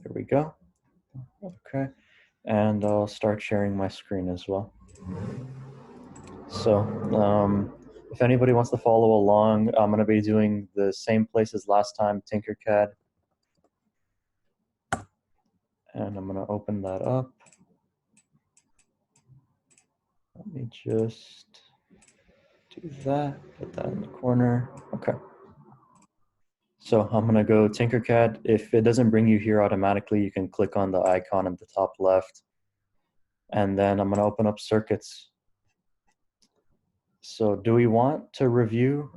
There we go. Okay, and I'll start sharing my screen as well. So if anybody wants to follow along, I'm going to be doing the same place as last time, Tinkercad. And I'm going to open that up. Let me just do that, put that in the corner. Okay. So I'm going to go Tinkercad. If it doesn't bring you here automatically, you can click on the icon at the top left. And then I'm going to open up circuits. So do we want to review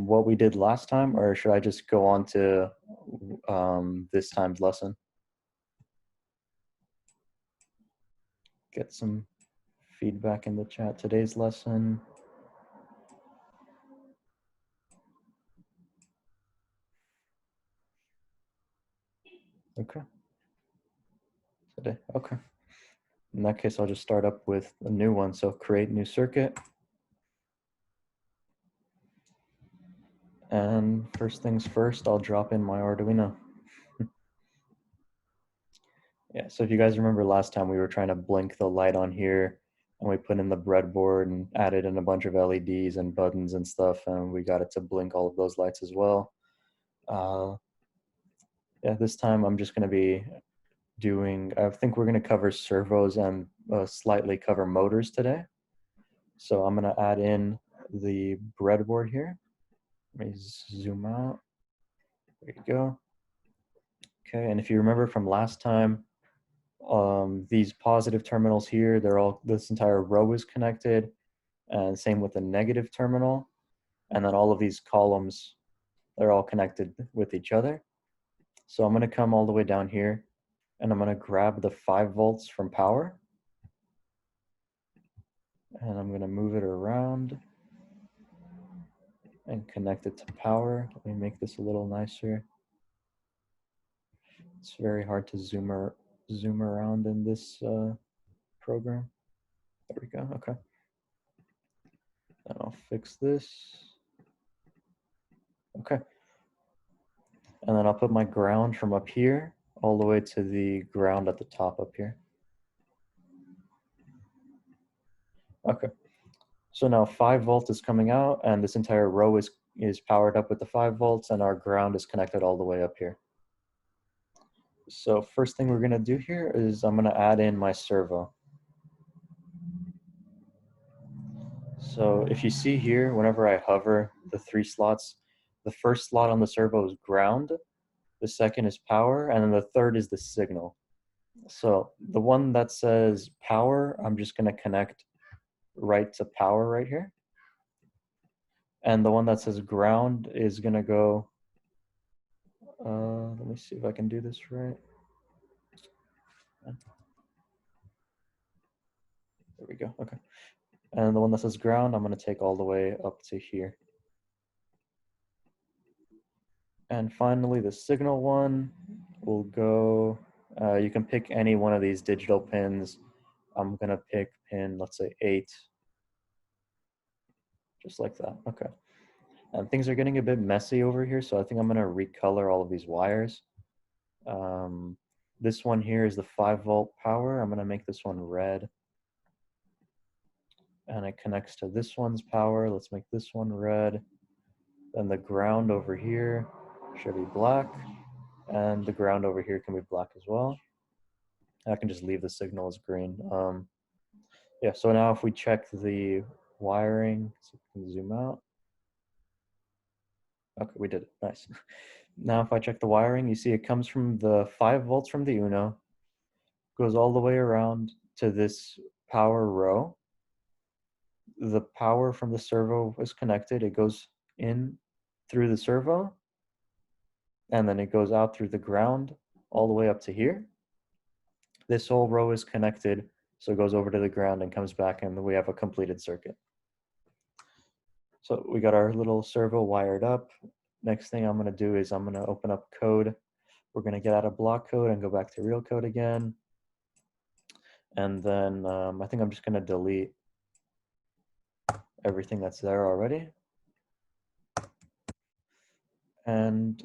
what we did last time, or should I just go on to this time's lesson? Get some feedback in the chat. Today's lesson. Okay. Today, okay. In that case, I'll just start up with a new one. So create new circuit. And first things first, I'll drop in my Arduino. Yeah, so if you guys remember last time, we were trying to blink the light on here, and we put in the breadboard and added in a bunch of LEDs and buttons and stuff, and we got it to blink all of those lights as well. Yeah, this time I'm just going to be doing, I think we're going to cover servos and slightly cover motors today. So I'm going to add in the breadboard here. Let me zoom out. There you go. Okay, and if you remember from last time, these positive terminals here, this entire row is connected, and same with the negative terminal. And then all of these columns, they're all connected with each other. So I'm going to come all the way down here, and I'm going to grab the 5 volts from power. And I'm going to move it around and connect it to power. Let me make this a little nicer. It's very hard to zoom around in this program. There we go, okay. And I'll fix this. Okay. And then I'll put my ground from up here all the way to the ground at the top up here. Okay. So now 5 volts is coming out, and this entire row is powered up with the 5 volts, and our ground is connected all the way up here. So first thing we're going to do here is I'm going to add in my servo. So if you see here, whenever I hover the 3 slots, the first slot on the servo is ground, the second is power, and then the third is the signal. So the one that says power, I'm just going to connect right to power right here. And the one that says ground is going to go, let me see if I can do this right. There we go, okay. And the one that says ground, I'm going to take all the way up to here. And finally, the signal one will go, you can pick any one of these digital pins. I'm going to pick pin, let's say 8, just like that, okay. And things are getting a bit messy over here, so I think I'm going to recolor all of these wires. This one here is the 5 volt power. I'm going to make this one red. And it connects to this one's power. Let's make this one red. Then the ground over here should be black. And the ground over here can be black as well. I can just leave the signal as green. Yeah, so now if we check the wiring, so we can zoom out. Okay, we did it, nice. Now if I check the wiring, you see it comes from the 5 volts from the Uno, goes all the way around to this power row. The power from the servo is connected. It goes in through the servo, and then it goes out through the ground all the way up to here. This whole row is connected, so it goes over to the ground and comes back, and we have a completed circuit. So we got our little servo wired up. Next thing I'm going to do is I'm going to open up code. We're going to get out of block code and go back to real code again. And then I think I'm just going to delete everything that's there already. And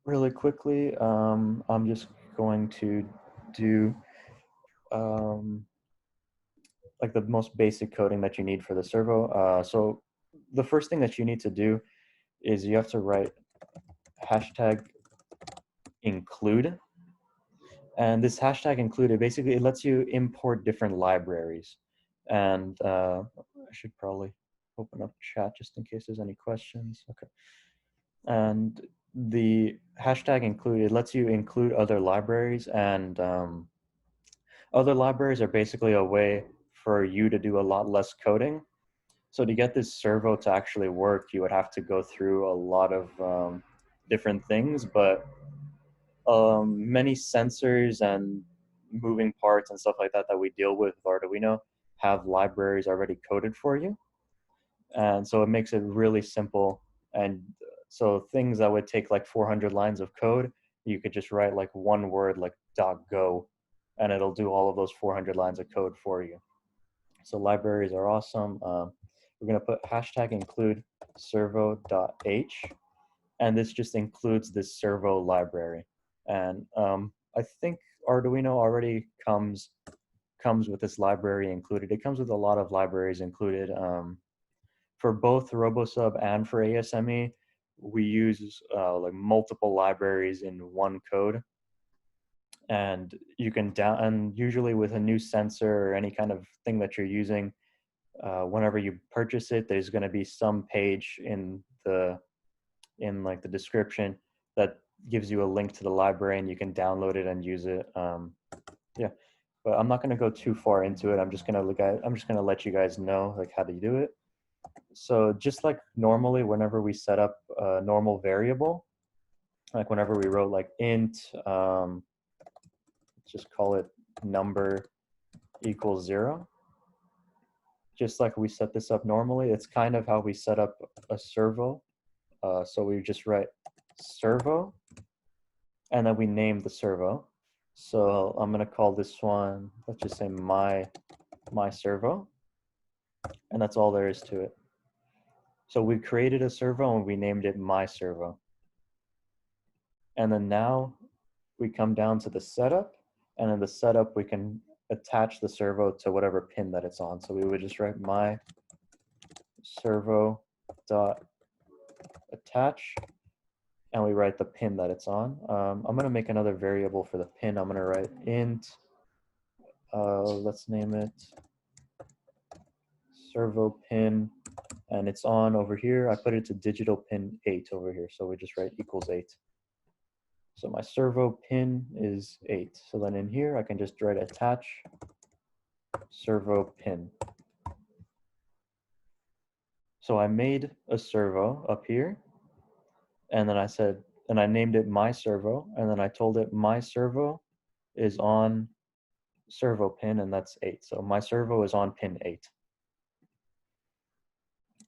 really quickly, I'm just going to do like the most basic coding that you need for the servo. So the first thing that you need to do is you have to write hashtag include. And this hashtag included, basically it lets you import different libraries. And I should probably open up chat just in case there's any questions. Okay. And the hashtag included lets you include other libraries, and other libraries are basically a way for you to do a lot less coding. So to get this servo to actually work, you would have to go through a lot of different things, but many sensors and moving parts and stuff like that that we deal with Arduino have libraries already coded for you. And so it makes it really simple. And so things that would take like 400 lines of code, you could just write like one word like .go, and it'll do all of those 400 lines of code for you. So libraries are awesome. We're going to put hashtag include servo.h, and this just includes this servo library. And I think Arduino already comes with this library included. It comes with a lot of libraries included. For both RoboSub and for ASME, we use like multiple libraries in one code. And you can and usually with a new sensor or any kind of thing that you're using, whenever you purchase it, there's going to be some page in like the description that gives you a link to the library, and you can download it and use it. Yeah, but I'm not going to go too far into it. I'm just going to let you guys know like how to do it. So just like normally, whenever we set up a normal variable, like whenever we wrote like int, just call it number equals 0. Just like we set this up normally, it's kind of how we set up a servo. So we just write servo, and then we name the servo. So I'm going to call this one, let's just say my servo, and that's all there is to it. So we created a servo and we named it my servo. And then now we come down to the setup, and in the setup we can attach the servo to whatever pin that it's on. So we would just write my servo dot attach, and we write the pin that it's on. I'm going to make another variable for the pin. I'm going to write int, let's name it servo pin, and it's on over here. I put it to digital pin 8 over here, so we just write equals 8. So my servo pin is 8. So then in here I can just write attach servo pin. So I made a servo up here, and then I named it my servo, and then I told it my servo is on servo pin, and that's 8. So my servo is on pin 8.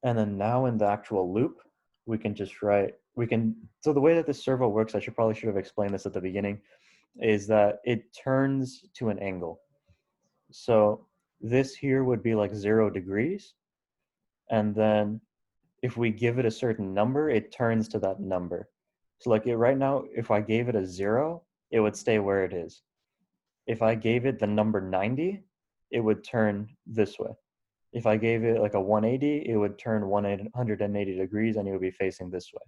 And then now in the actual loop, we can just write, so the way that this servo works, I probably should have explained this at the beginning, is that it turns to an angle. So this here would be like 0 degrees. And then if we give it a certain number, it turns to that number. So like right now, if I gave it a 0, it would stay where it is. If I gave it the number 90, it would turn this way. If I gave it like a 180, it would turn 180 degrees, and it would be facing this way.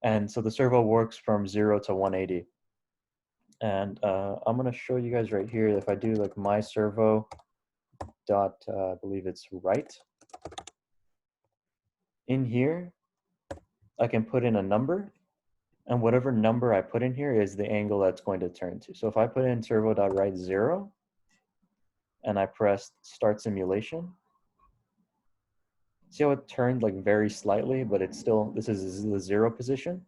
And so the servo works from 0 to 180. And I'm going to show you guys right here. If I do like my servo dot, I believe it's right. In here, I can put in a number, and whatever number I put in here is the angle that's going to turn to. So if I put in servo.right 0, and I press start simulation, see how it turned like very slightly, but it's still, this is the 0 position.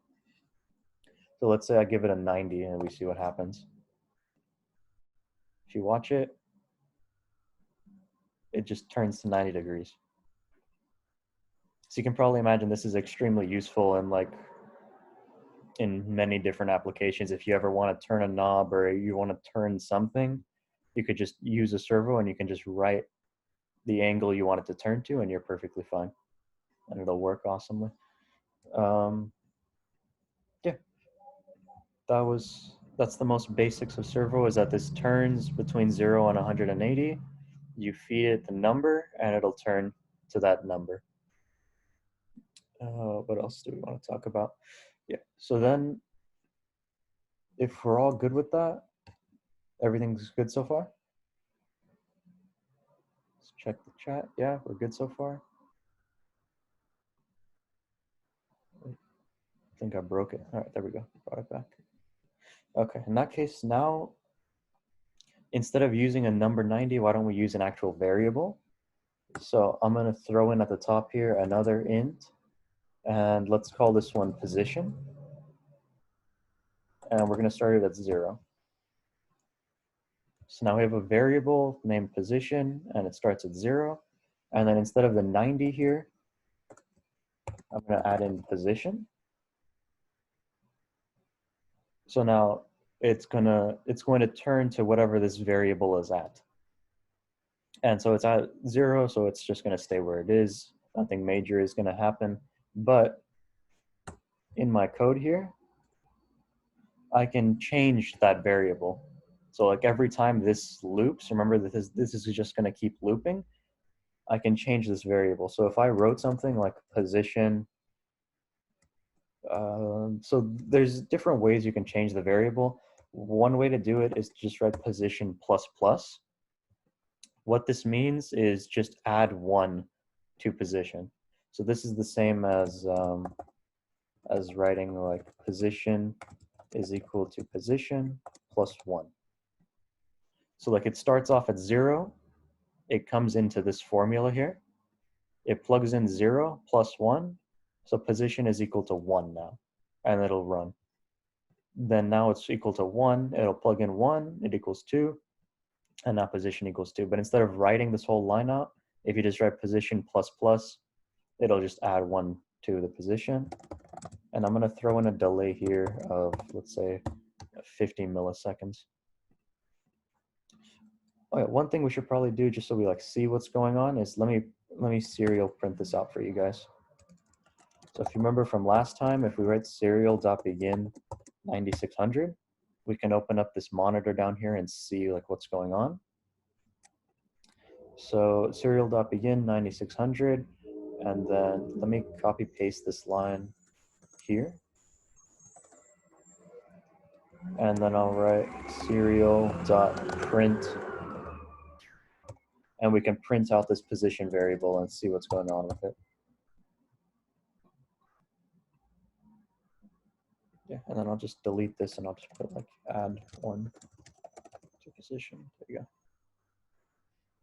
So let's say I give it a 90 and we see what happens. If you watch it, it just turns to 90 degrees. So you can probably imagine this is extremely useful in like in many different applications. If you ever want to turn a knob or you want to turn something, you could just use a servo and you can just write the angle you want it to turn to, and you're perfectly fine. And it'll work awesomely. Yeah. that's the most basics of servo, is that this turns between 0 and 180. You feed it the number and it'll turn to that number. What else do we want to talk about? Yeah, so then if we're all good with that, everything's good so far? Let's check the chat. Yeah, we're good so far. I think I broke it. All right, there we go. Brought it back. Okay, in that case, now instead of using a number 90, why don't we use an actual variable? So I'm going to throw in at the top here another int, and let's call this one position. And we're going to start it at 0. So now we have a variable named position, and it starts at 0. And then instead of the 90 here, I'm going to add in position. So now it's going to turn to whatever this variable is at. And so it's at 0, so it's just going to stay where it is. Nothing major is going to happen. But in my code here, I can change that variable. So like every time this loops, remember that this is just going to keep looping, I can change this variable. So if I wrote something like position, so there's different ways you can change the variable. One way to do it is to just write position plus plus. What this means is just add 1 to position. So this is the same as writing like position is equal to position plus 1. So like it starts off at 0, it comes into this formula here, it plugs in 0 plus 1, so position is equal to 1 now, and it'll run. Then now it's equal to 1, it'll plug in 1, it equals 2, and now position equals 2. But instead of writing this whole line out, if you just write position plus plus, it'll just add 1 to the position. And I'm going to throw in a delay here of, let's say, 50 milliseconds. Okay, one thing we should probably do, just so we like see what's going on, is let me serial print this out for you guys. So if you remember from last time, if we write serial.begin 9600, we can open up this monitor down here and see like what's going on. So serial.begin 9600, and then let me copy paste this line here. And then I'll write serial.print, and we can print out this position variable and see what's going on with it. Yeah, and then I'll just delete this and I'll just put like add 1 to position. There you go.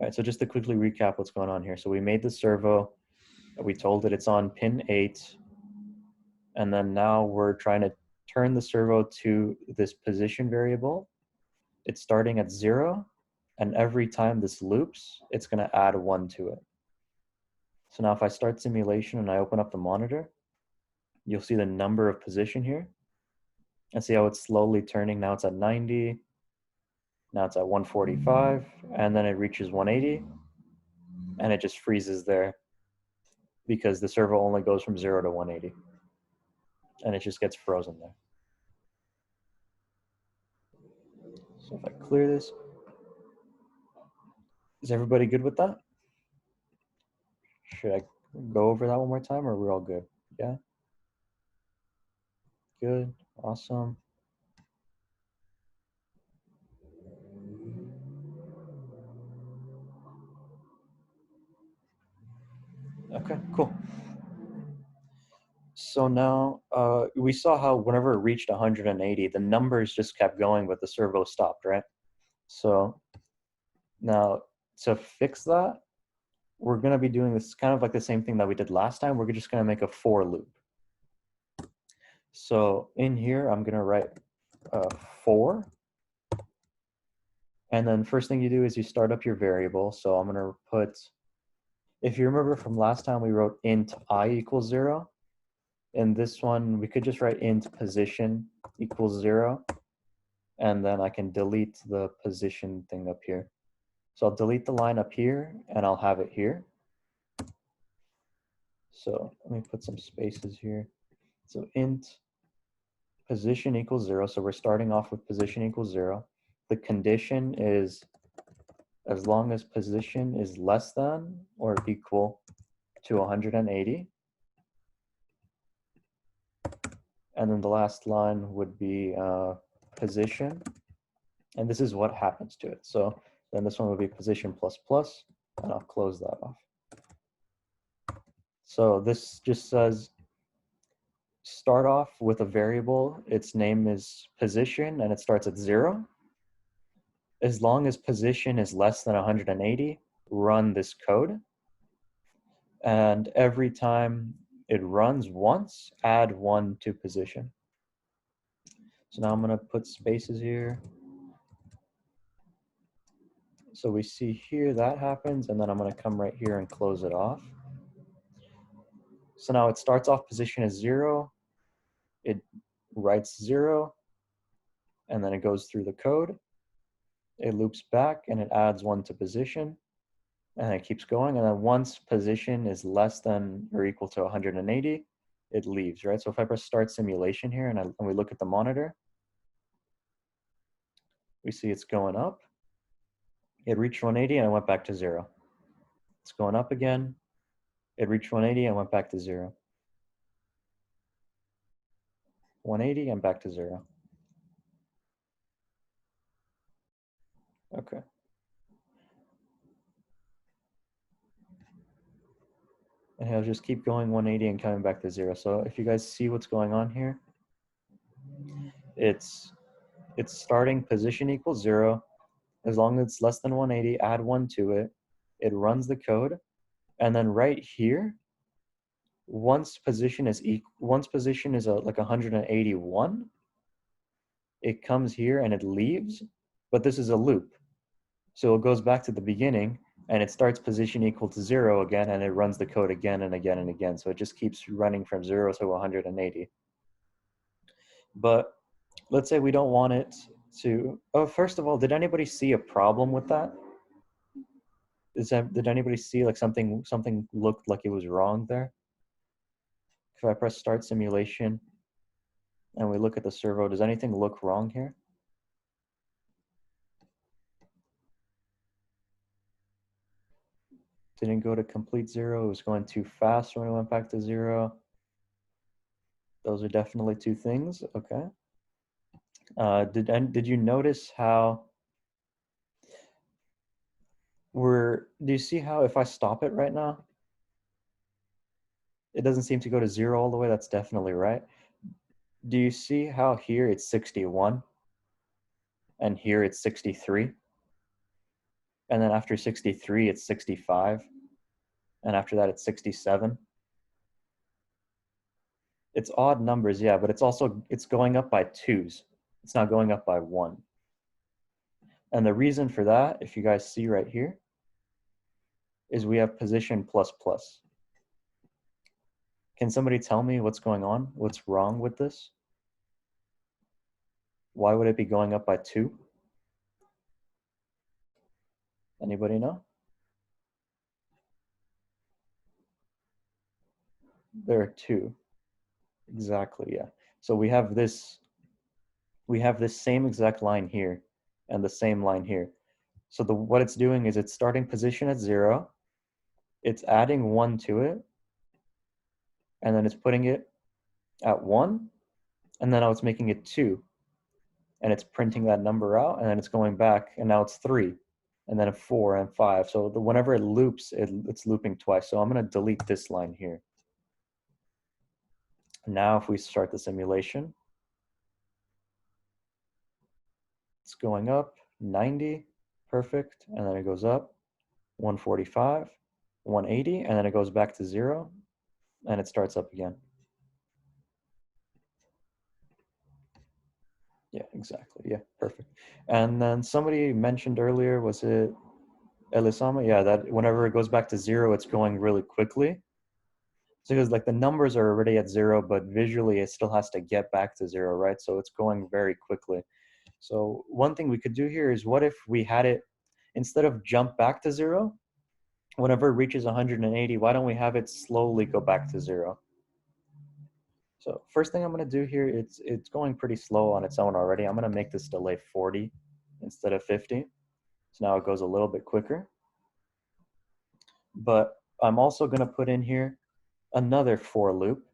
All right, so just to quickly recap what's going on here. So we made the servo, we told it it's on pin 8, and then now we're trying to turn the servo to this position variable. It's starting at 0, and every time this loops, it's going to add 1 to it. So now if I start simulation and I open up the monitor, you'll see the number of position here. And see how it's slowly turning. Now it's at 90. Now it's at 145. And then it reaches 180. And it just freezes there because the servo only goes from 0 to 180. And it just gets frozen there. So if I clear this, is everybody good with that? Should I go over that one more time, or we're all good? Yeah? Good. Awesome. Okay, cool. So now we saw how whenever it reached 180, the numbers just kept going, but the servo stopped, right? So now to fix that, we're going to be doing this kind of like the same thing that we did last time. We're just going to make a for loop. So in here, I'm going to write for. And then first thing you do is you start up your variable. So I'm going to put, if you remember from last time, we wrote int I equals 0. In this one, we could just write int position equals 0. And then I can delete the position thing up here. So I'll delete the line up here, and I'll have it here. So let me put some spaces here. So int position equals 0. So we're starting off with position equals 0. The condition is as long as position is less than or equal to 180. And then the last line would be position. And this is what happens to it. So then this one would be position plus plus, and I'll close that off. So this just says start off with a variable. Its name is position, and it starts at 0. As long as position is less than 180, run this code. And every time it runs once, add 1 to position. So now I'm going to put spaces here. So we see here that happens, and then I'm going to come right here and close it off. So now it starts off position as 0. It writes 0, and then it goes through the code. It loops back, and it adds 1 to position, and it keeps going. And then once position is less than or equal to 180, it leaves, right? So if I press start simulation here, and we look at the monitor, we see it's going up. It reached 180, and it went back to 0. It's going up again. It reached 180 and went back to 0. 180 and back to 0. Okay. And he'll just keep going 180 and coming back to 0. So if you guys see what's going on here, it's starting position equals 0. As long as it's less than 180, add 1 to it. It runs the code. And then right here, once position is like 181, it comes here and it leaves, but this is a loop. So it goes back to the beginning, and it starts position equal to 0 again, and it runs the code again and again and again. So it just keeps running from 0 to 180. But let's say we don't want it to, oh, first of all, did anybody see a problem with that? Did anybody see like something looked like it was wrong there? If I press start simulation and we look at the servo, does anything look wrong here? Didn't go to complete 0. It was going too fast when it went back to 0. Those are definitely two things. Okay. Did you notice how do you see how if I stop it right now, it doesn't seem to go to 0 all the way? That's definitely right. Do you see how here it's 61 and here it's 63? And then after 63, it's 65. And after that, it's 67. It's odd numbers, yeah, but it's going up by 2s. It's not going up by 1. And the reason for that, if you guys see right here, is we have position plus plus. Can somebody tell me what's going on? What's wrong with this? Why would it be going up by 2? Anybody know? There are 2. Exactly, yeah. So we have this same exact line here and the same line here. So what it's doing is it's starting position at 0, it's adding 1 to it, and then it's putting it at 1, and then now it's making it 2. And it's printing that number out, and then it's going back, and now it's 3, and then a 4 and 5. So whenever it loops, it's looping twice. So I'm going to delete this line here. Now if we start the simulation, it's going up 90, perfect, and then it goes up 145, 180, and then it goes back to 0, and it starts up again. Yeah, exactly. Yeah, perfect. And then somebody mentioned earlier, was it Elisama? Yeah, that whenever it goes back to 0, it's going really quickly. So because like the numbers are already at 0, but visually it still has to get back to 0, right? So it's going very quickly. So one thing we could do here is, what if we had it, instead of jump back to 0, whenever it reaches 180, why don't we have it slowly go back to 0? So first thing I'm going to do here, it's going pretty slow on its own already. I'm going to make this delay 40 instead of 50. So now it goes a little bit quicker. But I'm also going to put in here another for loop,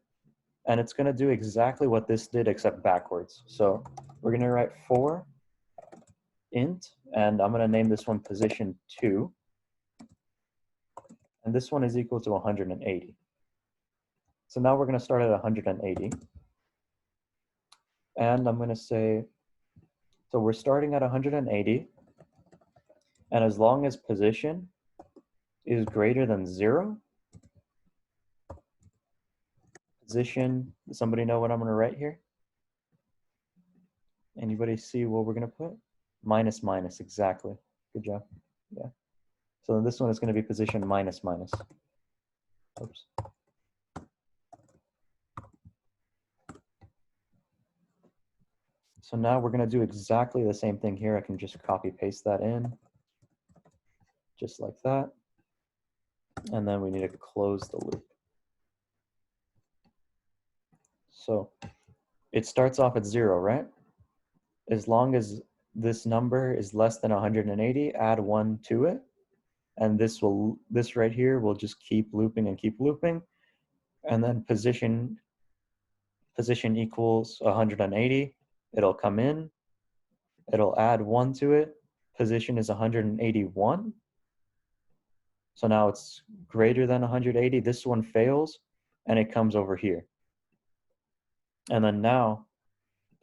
and it's going to do exactly what this did except backwards. So we're going to write for int, and I'm going to name this one position 2, and this one is equal to 180. So now we're going to start at 180, and I'm going to say, so we're starting at 180, and as long as position is greater than 0, position, does somebody know what I'm going to write here? Anybody see what we're going to put? Minus, minus, exactly. Good job. Yeah. So this one is going to be position minus, minus. Oops. So now we're going to do exactly the same thing here. I can just copy paste that in, just like that. And then we need to close the loop. So it starts off at 0, right? As long as this number is less than 180, add 1 to it. And this right here will just keep looping and keep looping. And then position equals 180. It'll come in. It'll add 1 to it. Position is 181. So now it's greater than 180. This one fails, and it comes over here. And then now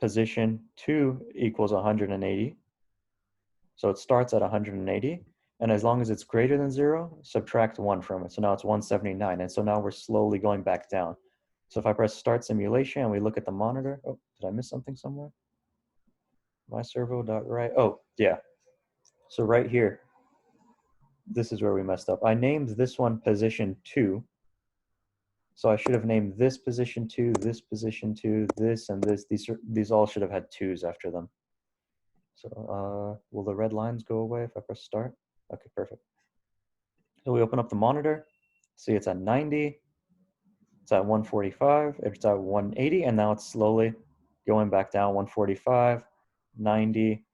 position 2 equals 180. So it starts at 180. And as long as it's greater than 0, subtract 1 from it. So now it's 179. And so now we're slowly going back down. So if I press start simulation and we look at the monitor, oh, did I miss something somewhere? My servo.write, oh, yeah. So right here, this is where we messed up. I named this one position 2. So I should have named this position 2, this position 2, this, and this. These all should have had 2s after them. So will the red lines go away if I press start? Okay, perfect. So we open up the monitor. See, it's at 90. It's at 145. It's at 180, and now it's slowly going back down. 145, 90,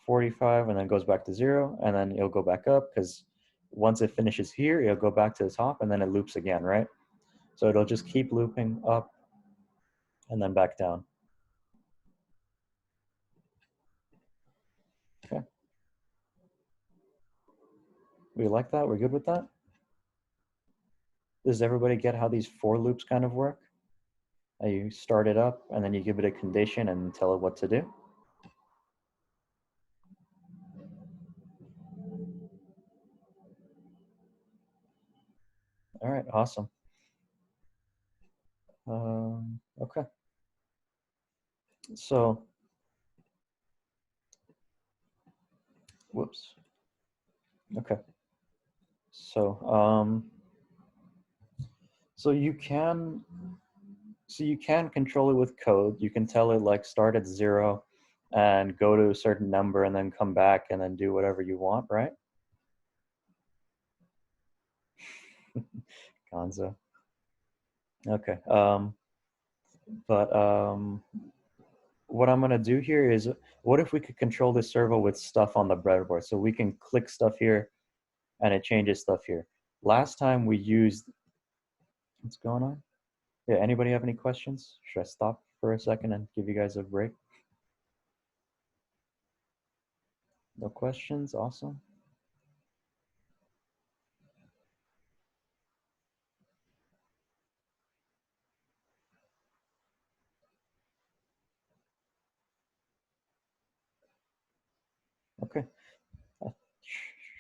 45, and then goes back to 0, and then it'll go back up because once it finishes here, it'll go back to the top, and then it loops again, right? So it'll just keep looping up and then back down. Okay. We like that? We're good with that? Does everybody get how these for loops kind of work? You start it up, and then you give it a condition and tell it what to do? All right, awesome. Okay. So, whoops. Okay. So, so you can control it with code. You can tell it like start at 0 and go to a certain number and then come back and then do whatever you want, right? Gonzo. Okay. What I'm going to do here is, what if we could control this servo with stuff on the breadboard? So we can click stuff here and it changes stuff here. Last time we used, what's going on? Yeah, anybody have any questions? Should I stop for a second and give you guys a break? No questions? Awesome. Okay.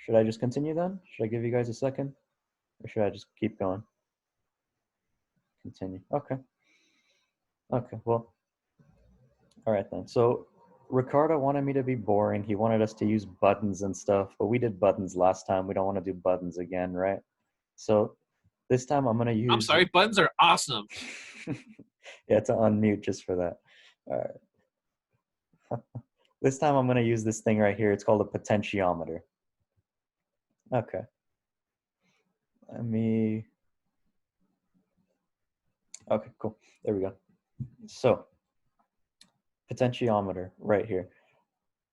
Should I just continue then? Should I give you guys a second? Or should I just keep going? Continue. Okay. Okay, well, all right then. So Ricardo wanted me to be boring. He wanted us to use buttons and stuff, but we did buttons last time. We don't want to do buttons again, right? So this time I'm going to use... I'm sorry, buttons are awesome. Yeah, to unmute just for that. All right. This time I'm going to use this thing right here. It's called a potentiometer. Okay. Let me... Okay, cool. There we go. So potentiometer right here.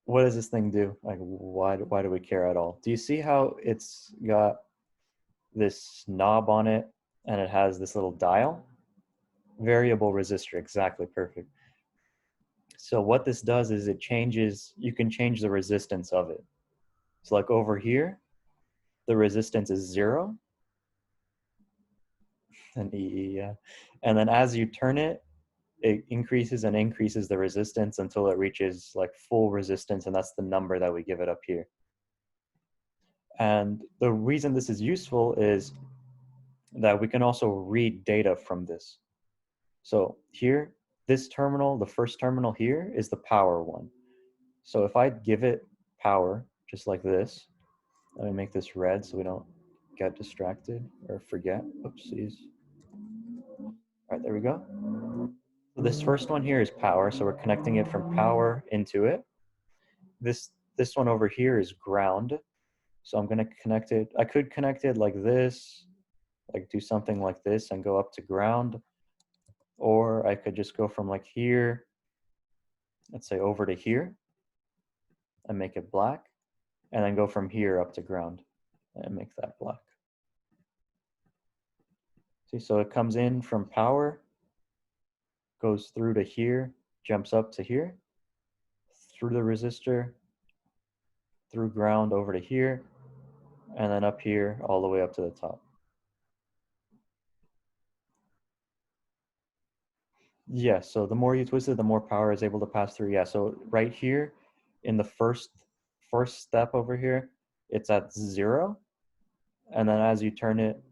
What does this thing do? Like, why do we care at all? Do you see how it's got this knob on it and it has this little dial? Variable resistor, exactly, perfect. So what this does is it changes, you can change the resistance of it. So like over here, the resistance is 0, and yeah. And then as you turn it, it increases and increases the resistance until it reaches like full resistance, and that's the number that we give it up here. And the reason this is useful is that we can also read data from this. So here, this terminal, the first terminal here is the power one. So if I give it power, just like this, let me make this red so we don't get distracted or forget. Oopsies. All right, there we go. So this first one here is power, so we're connecting it from power into it. This one over here is ground. So I'm gonna connect it, I could connect it like this, like do something like this and go up to ground. Or I could just go from like here, let's say over to here, and make it black, and then go from here up to ground and make that black. See, so it comes in from power, goes through to here, jumps up to here, through the resistor, through ground over to here, and then up here all the way up to the top. Yeah, so the more you twist it, the more power is able to pass through. Yeah, so right here in the first step over here, it's at 0. And then as you turn it,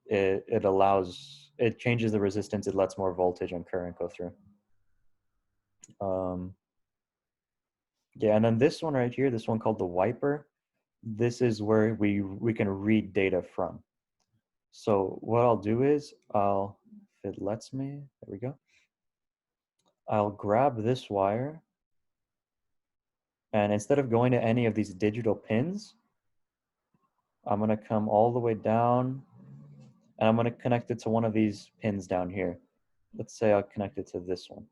it changes the resistance, it lets more voltage and current go through. Yeah, and then this one right here, this one called the wiper, this is where we can read data from. So what I'll do is, if it lets me, there we go. I'll grab this wire, and instead of going to any of these digital pins, I'm gonna come all the way down, and I'm gonna connect it to one of these pins down here. Let's say I'll connect it to this one.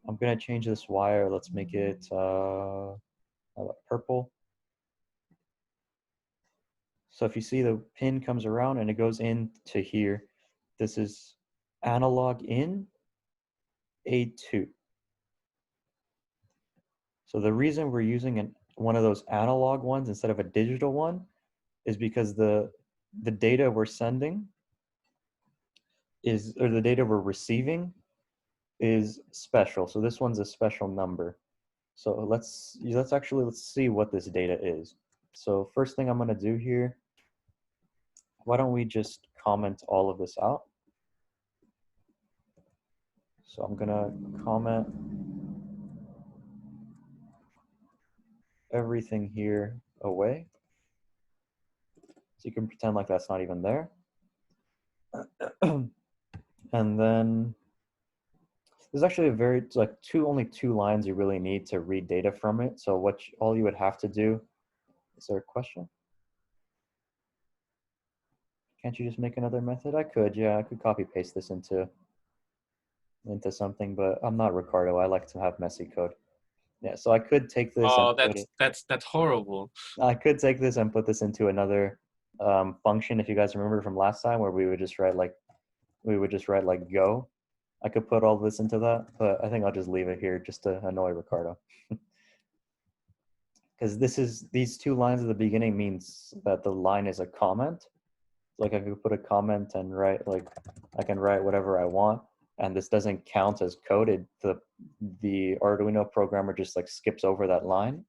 I'm gonna change this wire, let's make it purple. So if you see the pin comes around and it goes into here, this is analog in A2. So the reason we're using one of those analog ones instead of a digital one is because the data we're sending is, or the data we're receiving is special. So this one's a special number. So let's see what this data is. So first thing I'm gonna do here, why don't we just comment all of this out? So I'm gonna comment everything here away. So you can pretend like that's not even there. And then there's actually a very, like only two lines you really need to read data from it. So all you would have to do, is there a question? Can't you just make another method? I could, yeah, I could copy paste this into something, but I'm not Ricardo. I like to have messy code. Yeah, so I could take this and put it, that's horrible. I could take this and put this into another function. If you guys remember from last time where we would just write like go. I could put all this into that, but I think I'll just leave it here just to annoy Ricardo. Because these two lines at the beginning means that the line is a comment. Like I could put a comment and write, like I can write whatever I want, and this doesn't count as coded. The Arduino programmer just like skips over that line.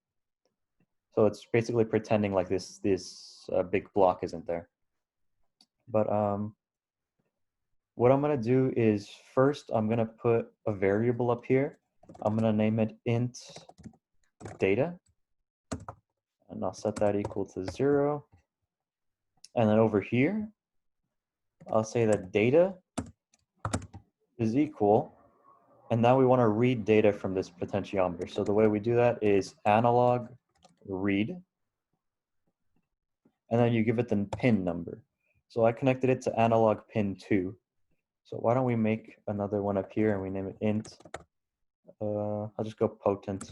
So it's basically pretending like this big block isn't there. But what I'm gonna do is first I'm gonna put a variable up here. I'm gonna name it int data, and I'll set that equal to 0. And then over here, I'll say that data is equal, and now we want to read data from this potentiometer. So the way we do that is analog read, and then you give it the pin number. So I connected it to analog pin 2. So why don't we make another one up here and we name it int, I'll just go potent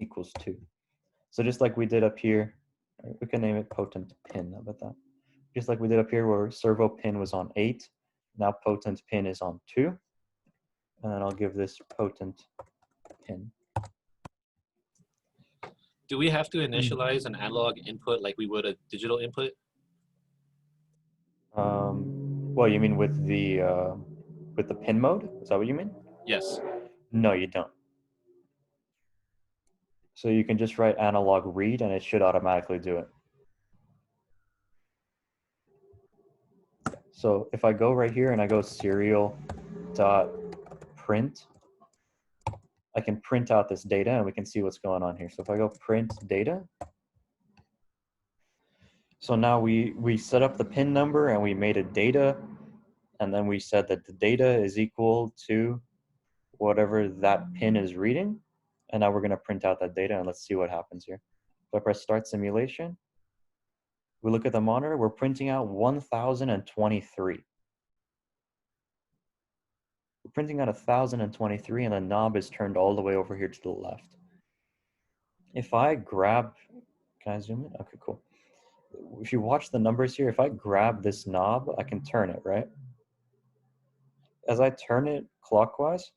equals 2. So just like we did up here, we can name it potent pin, how about that? Just like we did up here where servo pin was on 8, now potent pin is on 2. And then I'll give this potent pin. Do we have to initialize an analog input like we would a digital input? Well, you mean with the pin mode? Is that what you mean? Yes. No, you don't. So you can just write analog read and it should automatically do it. So if I go right here and I go serial dot print, I can print out this data and we can see what's going on here. So if I go print data, so now we set up the pin number and we made a data, and then we said that the data is equal to whatever that pin is reading. And now we're going to print out that data and let's see what happens here. So I press start simulation. We look at the monitor, we're printing out 1023. We're printing out 1023 and the knob is turned all the way over here to the left. If I grab, can I zoom in? Okay, cool. If you watch the numbers here, if I grab this knob, I can turn it, right? As I turn it clockwise,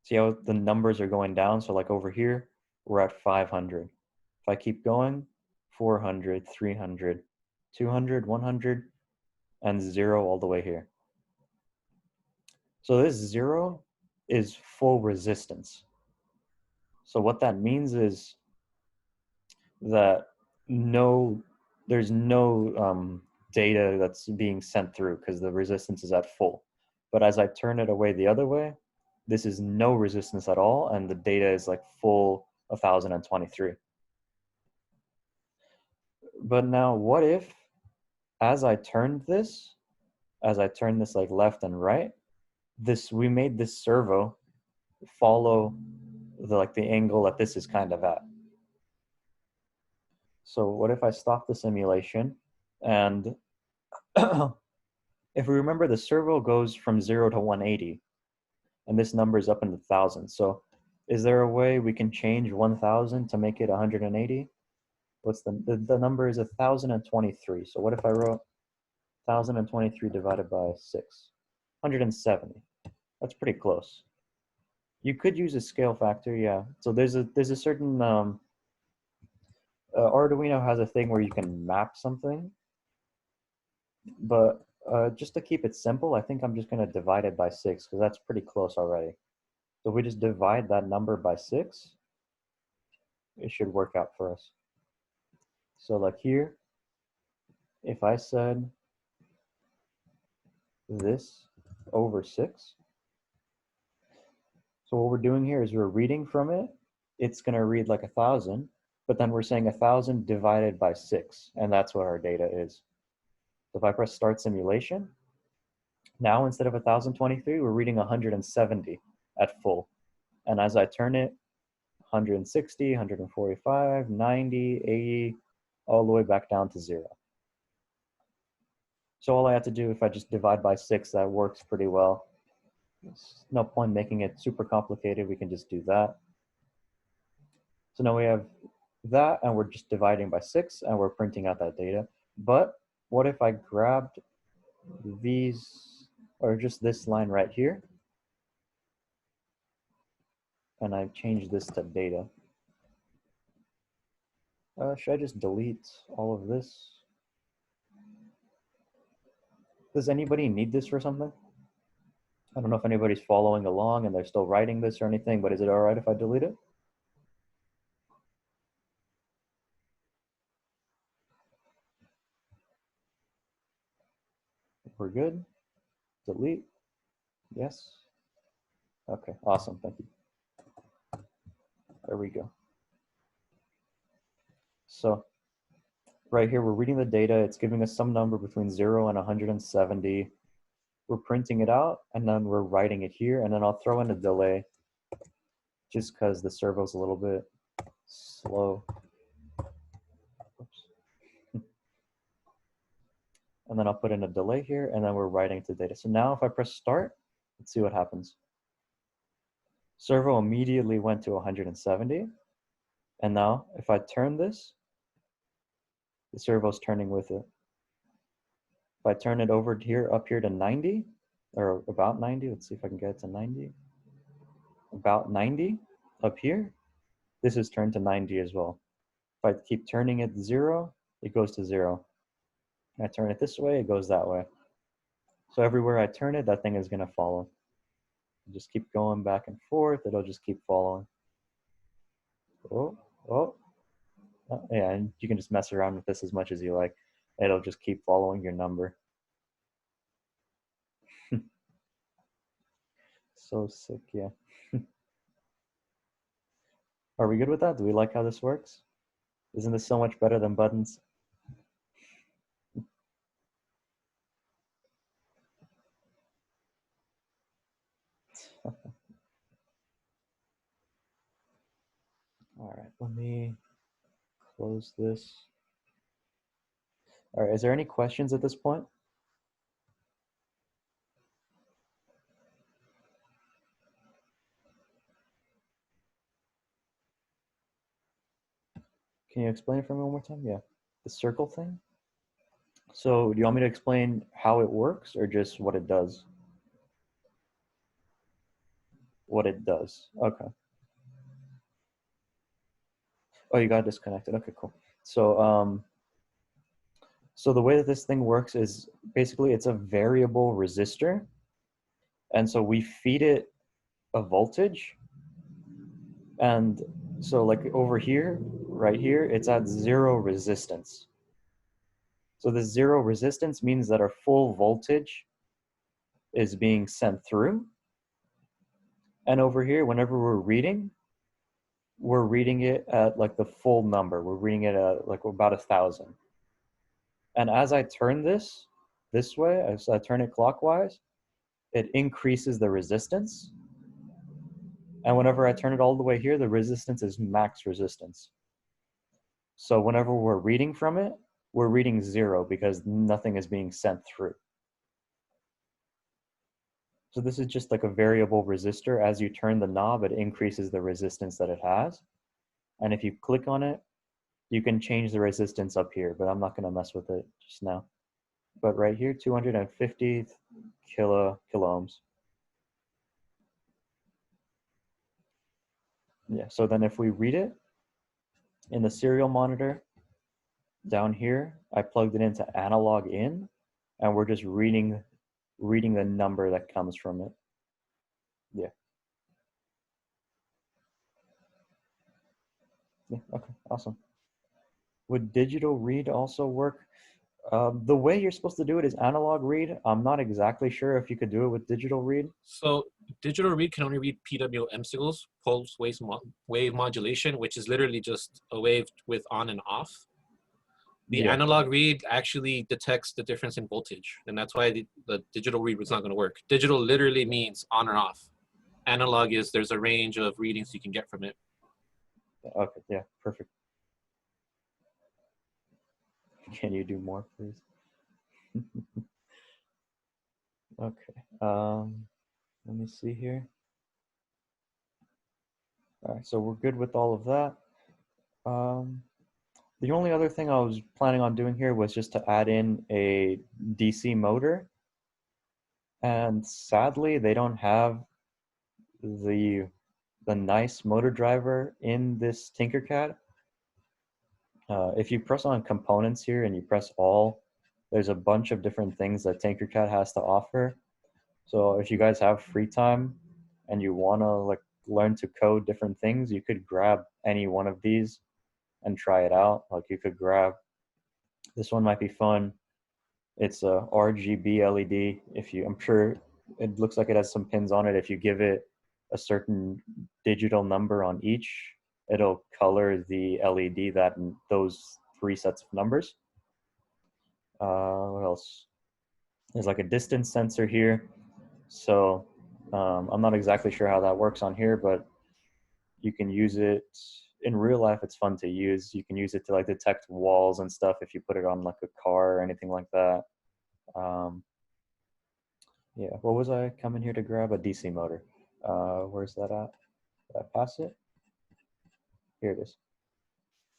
see how the numbers are going down? So like over here, we're at 500. If I keep going, 400, 300, 200, 100, and 0 all the way here. So this 0 is full resistance. So what that means is that there's no data that's being sent through because the resistance is at full. But as I turn it away the other way, this is no resistance at all, and the data is like full 1023. But now what if, as I turned this like left and right, we made this servo follow the angle that this is kind of at. So what if I stop the simulation and if we remember, the servo goes from 0 to 180 and this number is up in the thousands. So is there a way we can change 1000 to make it 180? What's the number is 1023. So what if I wrote 1023 divided by 6? 170. That's pretty close. You could use a scale factor, yeah. So there's a certain Arduino has a thing where you can map something, but just to keep it simple, I think I'm just going to divide it by 6 because that's pretty close already. So if we just divide that number by 6, it should work out for us. So like here, if I said this over 6, so what we're doing here is we're reading from it. It's going to read like 1000, but then we're saying 1000 divided by 6, and that's what our data is. So if I press start simulation, now instead of 1023, we're reading 170 at full. And as I turn it, 160, 145, 90, 80, all the way back down to 0. So all I have to do, if I just divide by 6, that works pretty well. There's no point making it super complicated. We can just do that. So now we have that, and we're just dividing by 6, and we're printing out that data. But what if I grabbed these, or just this line right here, and I change this to data? Should I just delete all of this? Does anybody need this for something? I don't know if anybody's following along and they're still writing this or anything, but is it all right if I delete it? We're good. Delete. Yes. Okay, awesome. Thank you. There we go. So right here, we're reading the data. It's giving us some number between 0 and 170. We're printing it out, and then we're writing it here, and then I'll throw in a delay just because the servo's a little bit slow. Oops. and then I'll put in a delay here, and then we're writing to data. So now if I press start, let's see what happens. Servo immediately went to 170. And now if I turn this, the servo's turning with it. If I turn it over here, up here to 90, or about 90, let's see if I can get it to 90. About 90 up here, this is turned to 90 as well. If I keep turning it 0, it goes to 0. And I turn it this way, it goes that way. So everywhere I turn it, that thing is going to follow. Just keep going back and forth, it'll just keep following. Oh, oh. Yeah, and you can just mess around with this as much as you like. It'll just keep following your number. So sick, yeah. Are we good with that? Do we like how this works? Isn't this so much better than buttons? All right, let me close this. All right, is there any questions at this point? Can you explain it for me one more time? Yeah, the circle thing. So do you want me to explain how it works or just what it does? What it does, okay. Oh, you got disconnected, okay, cool. So, so the way that this thing works is basically it's a variable resistor. And so we feed it a voltage. And so like over here, right here, it's at 0 resistance. So this 0 resistance means that our full voltage is being sent through. And over here, whenever we're reading it at like the full number. We're reading it at like about 1,000. And as I turn this way, as I turn it clockwise, it increases the resistance. And whenever I turn it all the way here, the resistance is max resistance. So whenever we're reading from it, we're reading 0 because nothing is being sent through. So this is just like a variable resistor. As you turn the knob, it increases the resistance that it has. And if you click on it, you can change the resistance up here, but I'm not going to mess with it just now. But right here, 250 kilo ohms. Yeah, so then if we read it in the serial monitor, down here, I plugged it into analog in, and we're just reading the number that comes from it. Yeah. Yeah, okay, awesome. Would digital read also work? The way you're supposed to do it is analog read. I'm not exactly sure if you could do it with digital read. So digital read can only read PWM signals, pulse wave modulation, which is literally just a wave with on and off. The analog read actually detects the difference in voltage, and that's why the digital read was not going to work. Digital literally means on or off. Analog is there's a range of readings you can get from it. Okay, yeah, perfect. Can you do more, please? Okay, let me see here. All right, so we're good with all of that. The only other thing I was planning on doing here was just to add in a DC motor. And sadly, they don't have the nice motor driver in this Tinkercad. If you press on components here and you press all, there's a bunch of different things that Tinkercad has to offer. So if you guys have free time and you want to like learn to code different things, you could grab any one of these and try it out. Like you could grab, this one might be fun. It's a RGB LED. I'm sure it looks like it has some pins on it. If you give it a certain digital number on each, it'll color the LED those 3 sets of numbers. What else? There's like a distance sensor here. So I'm not exactly sure how that works on here, but you can use it in real life. It's fun to use. You can use it to like detect walls and stuff if you put it on like a car or anything like that. Yeah, what was I coming here to grab? A DC motor. Where's that at? Did I pass it? Here it is.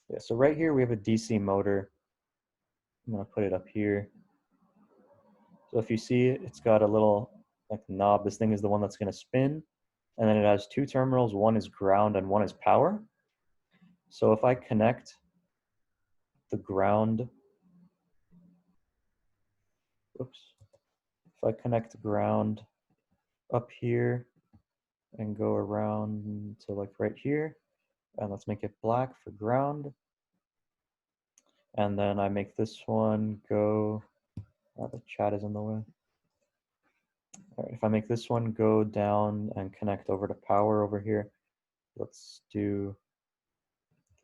Yeah, so right here we have a DC motor. I'm gonna put it up here. So if you see it, it's got a little like knob. This thing is the one that's gonna spin. And then it has two terminals. One is ground and one is power. So if I connect the ground, oops, if I connect the ground up here and go around to like right here, and let's make it black for ground. And then I make this one go, oh, the chat is in the way. All right, if I make this one go down and connect over to power over here, let's do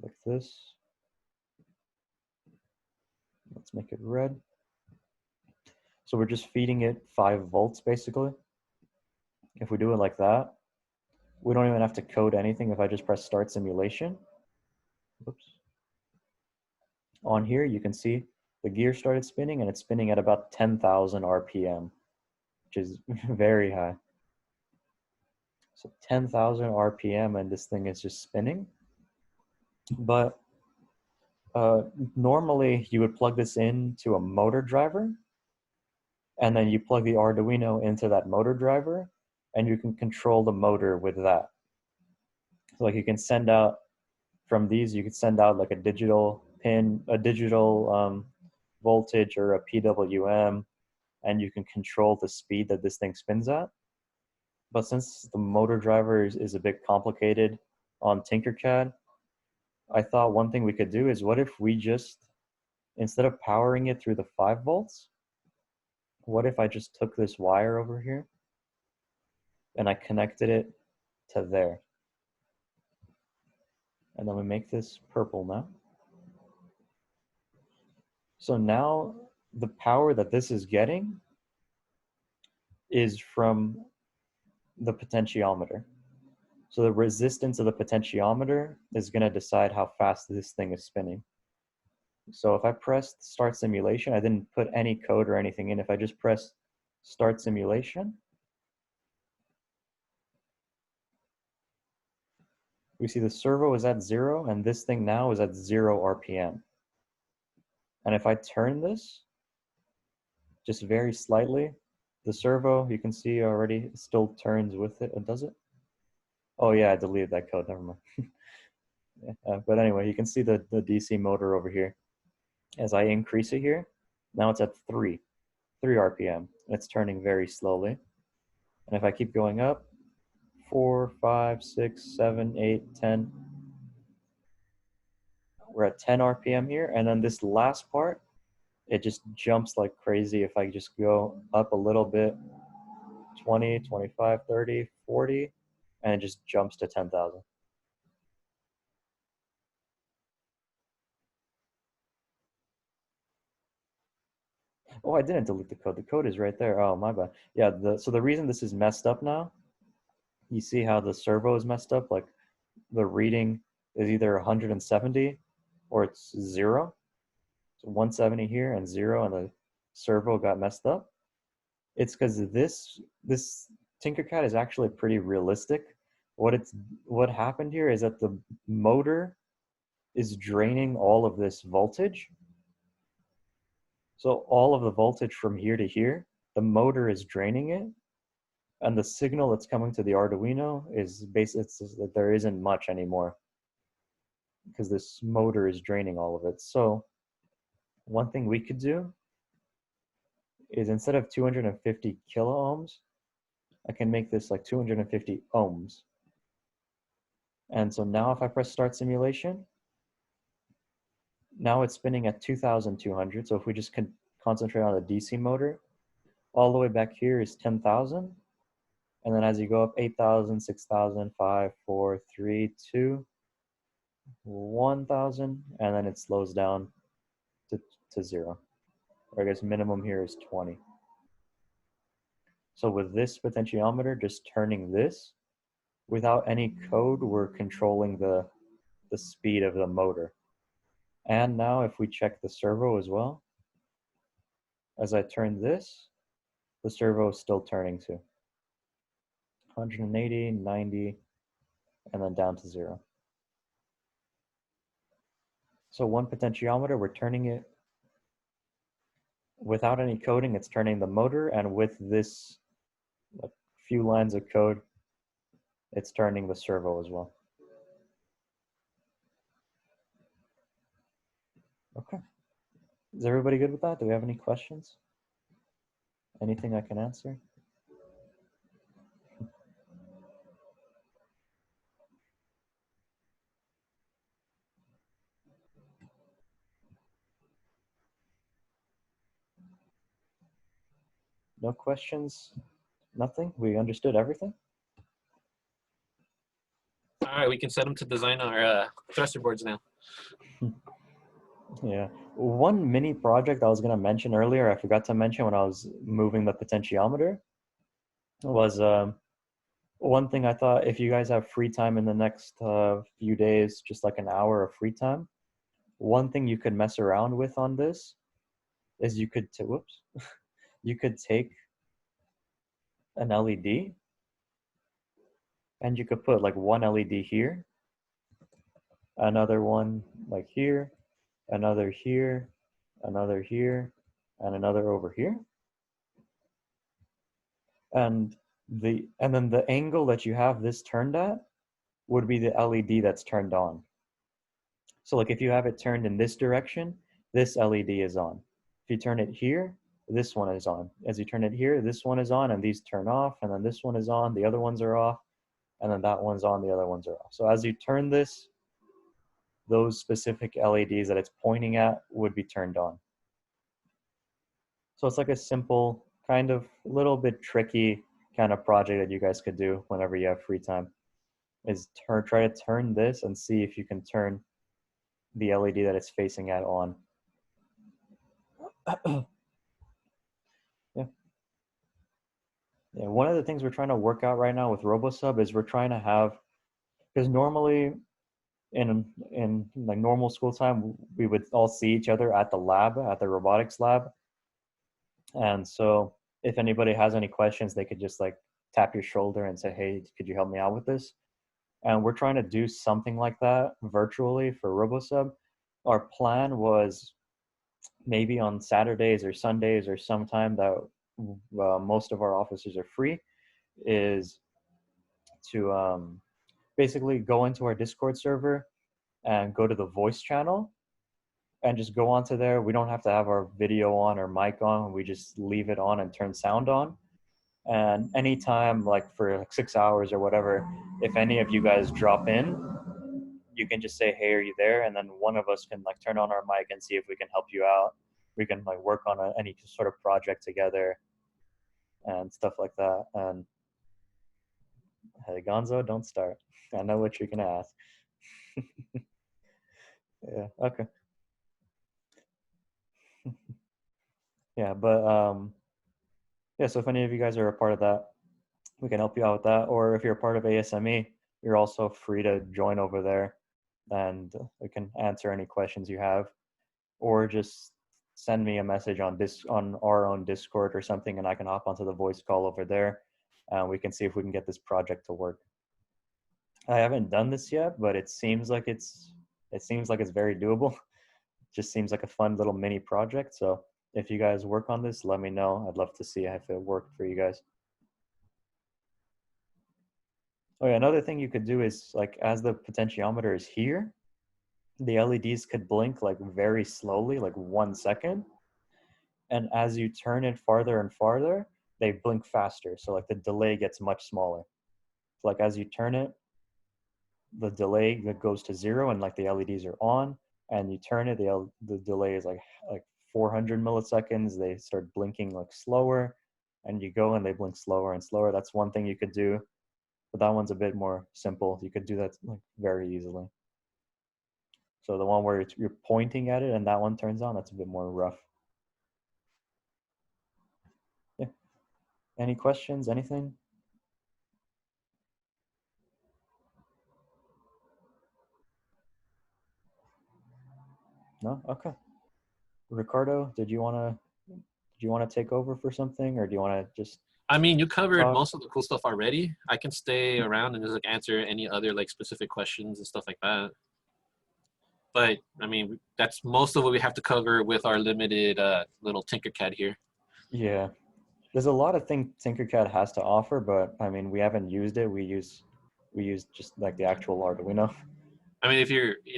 like this. Let's make it red. So we're just feeding it 5 volts basically. If we do it like that, we don't even have to code anything. If I just press start simulation, oops. On here, you can see the gear started spinning and it's spinning at about 10,000 RPM, which is very high. So 10,000 RPM and this thing is just spinning. But normally you would plug this into a motor driver and then you plug the Arduino into that motor driver and you can control the motor with that. So like you can send out from these, you could send out like a digital pin, a digital voltage or a PWM, and you can control the speed that this thing spins at. But since the motor driver is a bit complicated on Tinkercad, I thought one thing we could do is what if we just, instead of powering it through the 5 volts, what if I just took this wire over here and I connected it to there? And then we make this purple now. So now the power that this is getting is from the potentiometer. So the resistance of the potentiometer is going to decide how fast this thing is spinning. So if I press start simulation, I didn't put any code or anything in. If I just press start simulation, we see the servo is at 0 and this thing now is at 0 RPM. And if I turn this just very slightly, the servo, you can see already still turns with it. Does it? Oh yeah, I deleted that code, never mind. But anyway, you can see the DC motor over here. As I increase it here, now it's at 3 RPM. And it's turning very slowly. And if I keep going up, 4, 5, 6, 7, 8, 10, we're at 10 RPM here. And then this last part, it just jumps like crazy. If I just go up a little bit, 20, 25, 30, 40, and it just jumps to 10,000. Oh, I didn't delete the code. The code is right there. Oh, my bad. Yeah, so the reason this is messed up now, you see how the servo is messed up? Like the reading is either 170 or it's 0. So 170 here and 0, and the servo got messed up. It's because this Tinkercad is actually pretty realistic. What happened here is that the motor is draining all of this voltage. So all of the voltage from here to here, the motor is draining it, and the signal that's coming to the Arduino is basically there isn't much anymore because this motor is draining all of it. So one thing we could do is instead of 250 kilo ohms, I can make this like 250 ohms. And so now if I press start simulation, now it's spinning at 2,200. So if we just concentrate on the DC motor, all the way back here is 10,000. And then as you go up 8,000, 6,000, 5, 4, 3, 2, 1,000, and then it slows down to 0. Or I guess minimum here is 20. So with this potentiometer, just turning this, without any code, we're controlling the speed of the motor. And now if we check the servo as well, As I turn this, the servo is still turning too. 180, 90, and then down to 0. So one potentiometer, we're turning it without any coding. It's turning the motor, and with this few lines of code, it's turning the servo as well. Okay. Is everybody good with that? Do we have any questions? Anything I can answer? No questions? Nothing? We understood everything? All right, we can set them to design our thruster boards now. Yeah. One mini project I was going to mention earlier, I forgot to mention when I was moving the potentiometer, was one thing I thought, if you guys have free time in the next few days, just like an hour of free time, one thing you could mess around with on this is you could, whoops, you could take an LED and you could put like one LED here, another one like here, another here, another here, and another over here. And then the angle that you have this turned at would be the LED that's turned on. So like if you have it turned in this direction, this LED is on. If you turn it here, this one is on. As you turn it here, this one is on, and these turn off, and then this one is on, the other ones are off, and then that one's on, the other ones are off. So as you turn this, those specific LEDs that it's pointing at would be turned on. So it's like a simple, kind of little bit tricky kind of project that you guys could do whenever you have free time, is try to turn this and see if you can turn the LED that it's facing at on. Yeah. Yeah. One of the things we're trying to work out right now with RoboSub is we're trying to have, because normally in like normal school time, we would all see each other at the lab, at the robotics lab. And so if anybody has any questions, they could just like tap your shoulder and say, hey, could you help me out with this? And we're trying to do something like that virtually for RoboSub. Our plan was maybe on Saturdays or Sundays or sometime that most of our officers are free, is to basically go into our Discord server and go to the voice channel and just go onto there. We don't have to have our video on or mic on. We just leave it on and turn sound on. And anytime, like for like 6 hours or whatever, if any of you guys drop in, you can just say, hey, are you there? And then one of us can like turn on our mic and see if we can help you out. We can like work on any sort of project together and stuff like that. And hey, Gonzo, don't start. I know what you're gonna ask. Yeah, okay. Yeah, but yeah, so if any of you guys are a part of that, we can help you out with that. Or if you're a part of ASME, you're also free to join over there and we can answer any questions you have. Or just send me a message on our own Discord or something, and I can hop onto the voice call over there and we can see if we can get this project to work. I haven't done this yet, but it seems like it's very doable. Just seems like a fun little mini project. So if you guys work on this, let me know. I'd love to see if it worked for you guys. Oh yeah, another thing you could do is like as the potentiometer is here, the LEDs could blink like very slowly, like 1 second. And as you turn it farther and farther, they blink faster. So like the delay gets much smaller. So like as you turn it, the delay goes to 0 and like the LEDs are on, and you turn it, the delay is like 400 milliseconds. They start blinking like slower, and you go and they blink slower and slower. That's one thing you could do, but that one's a bit more simple. You could do that like very easily. So the one where you're pointing at it and that one turns on, that's a bit more rough. Yeah. Any questions? Anything? No? Okay. Ricardo, did you want to you want to take over for something, or do you want to just I mean, you covered talk? most of the cool stuff already. I can stay around and just like answer any other like specific questions and stuff like that. But I mean, that's most of what we have to cover with our limited little Tinkercad here. Yeah, there's a lot of things Tinkercad has to offer, but I mean, we haven't used it. We use just like the actual Arduino. I mean, if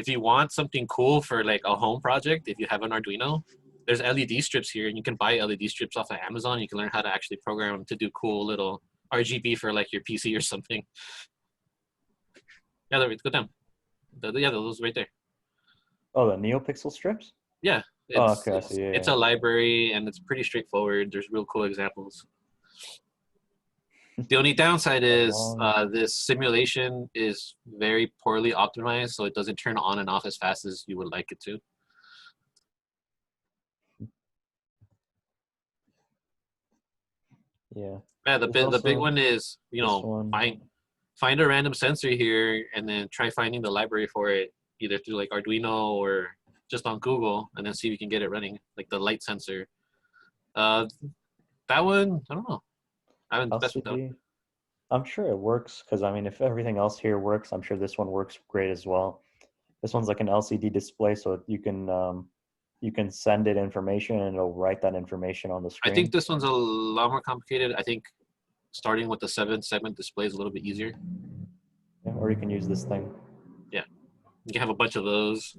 you want something cool for like a home project, if you have an Arduino, there's LED strips here, and you can buy LED strips off of Amazon. You can learn how to actually program them to do cool little RGB for like your PC or something. Yeah, go down. Yeah, those right there. Oh, the NeoPixel strips? Yeah, Oh, okay, I see. it's Yeah, a library and it's pretty straightforward. There's real cool examples. The only downside yeah. is this simulation is very poorly optimized, so it doesn't turn on and off as fast as you would like it to. Yeah. Yeah, There's the big also one is, you this know, one. find a random sensor here and then try finding the library for it either through like Arduino or just on Google, and then see if you can get it running, like the light sensor. Uh, that one, I don't know. I haven't messed with that one. LCD. I'm sure it works because I mean, if everything else here works, I'm sure this one works great as well. This one's like an LCD display, so you can send it information and it'll write that information on the I think screen. this one's a lot more complicated. I think starting with the 7-segment display is a little bit easier. Yeah, or you can use this thing. Yeah, you can have a bunch of those.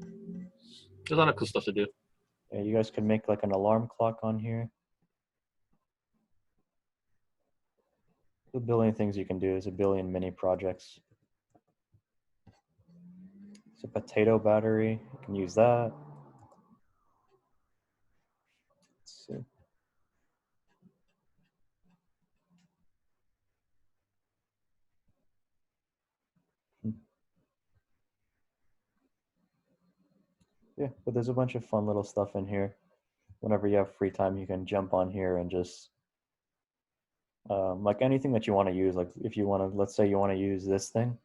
There's a lot of cool stuff to do. Yeah, you guys could make like an alarm clock on here. There's a billion things you can do. There's a billion mini projects. It's a potato battery. You can use that. Let's see. Yeah, but there's a bunch of fun little stuff in here. Whenever you have free time, you can jump on here and just like anything that you want to use. Like if you want to, let's say you want to use this thing,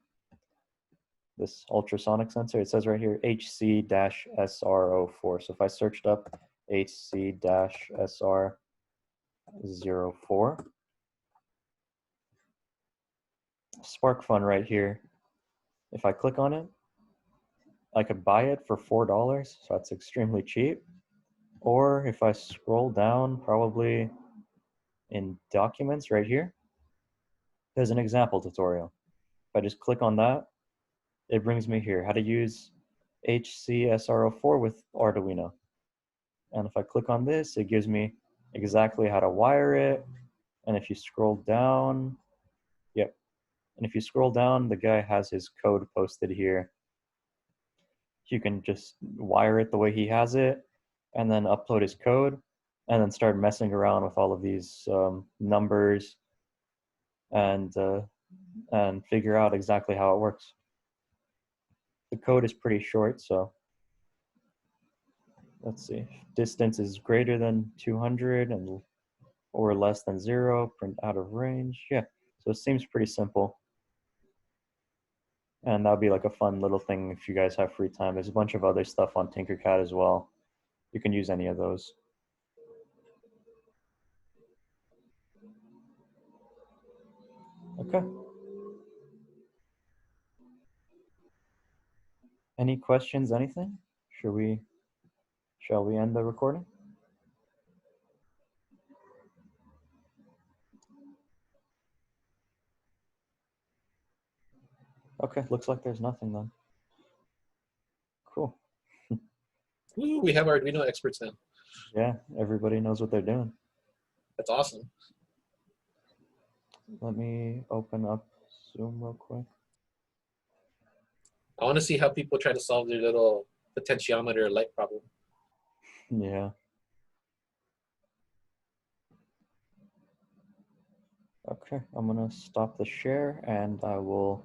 this ultrasonic sensor. It says right here HC-SR04. So if I searched up HC-SR04, Spark Fun right here. If I click on it, I could buy it for $4, so that's extremely cheap. Or if I scroll down, probably in documents right here, there's an example tutorial. If I just click on that, it brings me here, how to use HCSR04 with Arduino. And if I click on this, it gives me exactly how to wire it. And if you scroll down, yep. And if you scroll down, the guy has his code posted here. You can just wire it the way he has it and then upload his code and then start messing around with all of these numbers and figure out exactly how it works. The code is pretty short, so let's see. Distance is greater than 200 and or less than 0, print out of range. Yeah, so it seems pretty simple. And that'll be like a fun little thing if you guys have free time. There's a bunch of other stuff on Tinkercad as well. You can use any of those. Okay. Any questions, anything? Shall we end the recording? Okay, looks like there's nothing then. Cool. Ooh, we have Arduino experts now. Yeah, everybody knows what they're doing. That's awesome. Let me open up Zoom real quick. I want to see how people try to solve their little potentiometer light problem. Yeah. Okay, I'm gonna stop the share and I will